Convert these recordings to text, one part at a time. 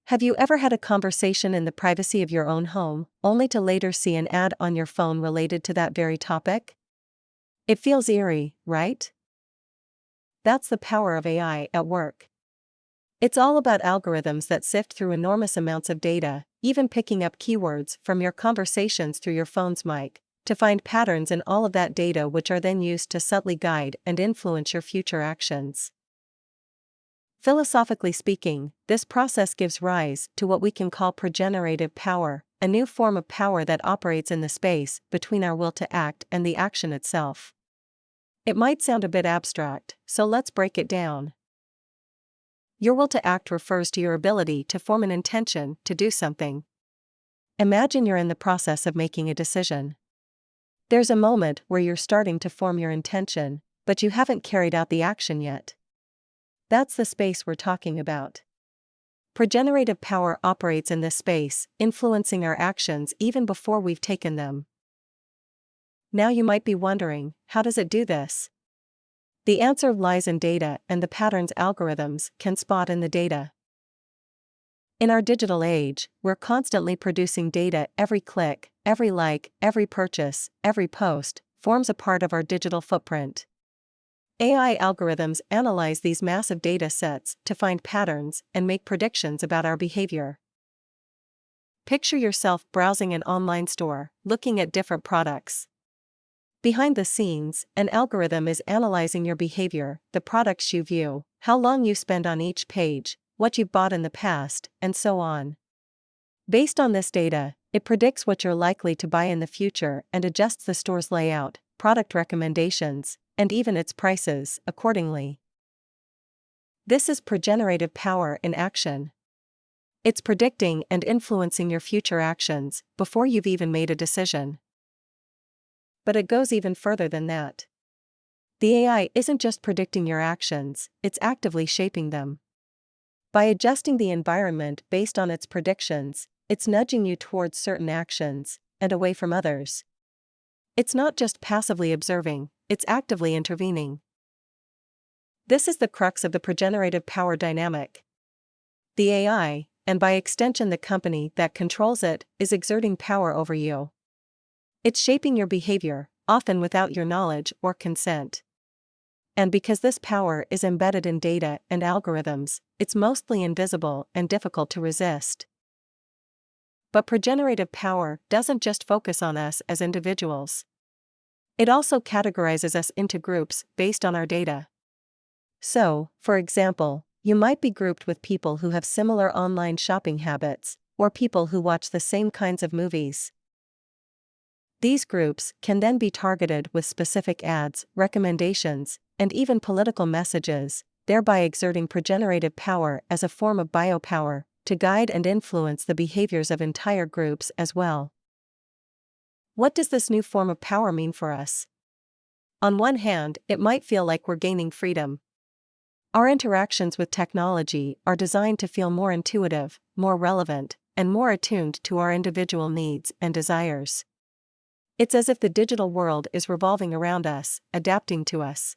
Have you ever had a conversation in the privacy of your own home, only to later see an ad on your phone related to that very topic? It feels eerie, right? That's the power of AI at work. It's all about algorithms that sift through enormous amounts of data, even picking up keywords from your conversations through your phone's mic, to find patterns in all of that data which are then used to subtly guide and influence your future actions. Philosophically speaking, this process gives rise to what we can call pregenerative power, a new form of power that operates in the space between our will to act and the action itself. It might sound a bit abstract, so let's break it down. Your will to act refers to your ability to form an intention to do something. Imagine you're in the process of making a decision. There's a moment where you're starting to form your intention, but you haven't carried out the action yet. That's the space we're talking about. Pregenerative power operates in this space, influencing our actions even before we've taken them. Now you might be wondering, how does it do this? The answer lies in data and the patterns algorithms can spot in the data. In our digital age, we're constantly producing data. Every click, every like, every purchase, every post forms a part of our digital footprint. AI algorithms analyze these massive data sets to find patterns and make predictions about our behavior. Picture yourself browsing an online store, looking at different products. Behind the scenes, an algorithm is analyzing your behavior, the products you view, how long you spend on each page, what you've bought in the past, and so on. Based on this data, it predicts what you're likely to buy in the future and adjusts the store's layout, product recommendations, and even its prices, accordingly. This is pregenerative power in action. It's predicting and influencing your future actions before you've even made a decision. But it goes even further than that. The AI isn't just predicting your actions, it's actively shaping them. By adjusting the environment based on its predictions, it's nudging you towards certain actions and away from others. It's not just passively observing, it's actively intervening. This is the crux of the pregenerative power dynamic. The AI, and by extension the company that controls it, is exerting power over you. It's shaping your behavior, often without your knowledge or consent. And because this power is embedded in data and algorithms, it's mostly invisible and difficult to resist. But pregenerative power doesn't just focus on us as individuals. It also categorizes us into groups based on our data. So, for example, you might be grouped with people who have similar online shopping habits, or people who watch the same kinds of movies. These groups can then be targeted with specific ads, recommendations, and even political messages, thereby exerting pregenerative power as a form of biopower to guide and influence the behaviors of entire groups as well. What does this new form of power mean for us? On one hand, it might feel like we're gaining freedom. Our interactions with technology are designed to feel more intuitive, more relevant, and more attuned to our individual needs and desires. It's as if the digital world is revolving around us, adapting to us.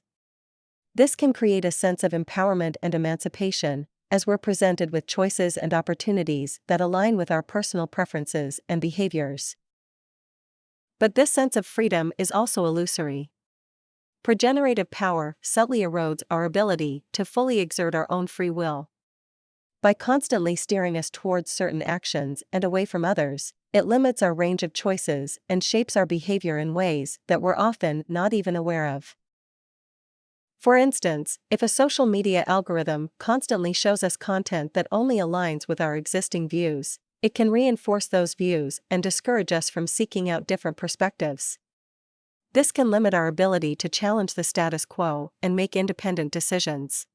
This can create a sense of empowerment and emancipation, as we're presented with choices and opportunities that align with our personal preferences and behaviors. But this sense of freedom is also illusory. Pregenerative power subtly erodes our ability to fully exert our own free will. By constantly steering us towards certain actions and away from others, it limits our range of choices and shapes our behavior in ways that we're often not even aware of. For instance, if a social media algorithm constantly shows us content that only aligns with our existing views, it can reinforce those views and discourage us from seeking out different perspectives. This can limit our ability to challenge the status quo and make independent decisions.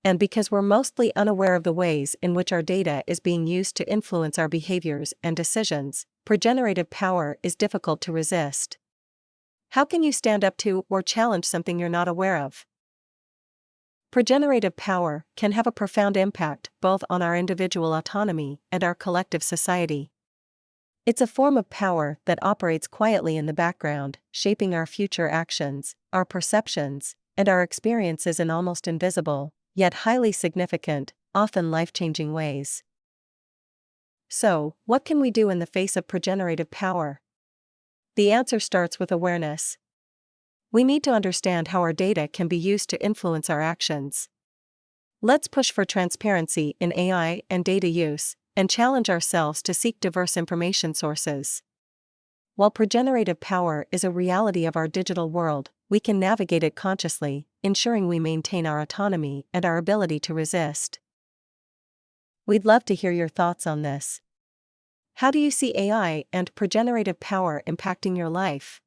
And because we're mostly unaware of the ways in which our data is being used to influence our behaviors and decisions, pregenerative power is difficult to resist. How can you stand up to or challenge something you're not aware of? Pregenerative power can have a profound impact both on our individual autonomy and our collective society. It's a form of power that operates quietly in the background, shaping our future actions, our perceptions, and our experiences in almost invisible, yet highly significant, often life-changing ways. So, what can we do in the face of pregenerative power? The answer starts with awareness. We need to understand how our data can be used to influence our actions. Let's push for transparency in AI and data use, and challenge ourselves to seek diverse information sources. While pregenerative power is a reality of our digital world, we can navigate it consciously, ensuring we maintain our autonomy and our ability to resist. We'd love to hear your thoughts on this. How do you see AI and pregenerative power impacting your life?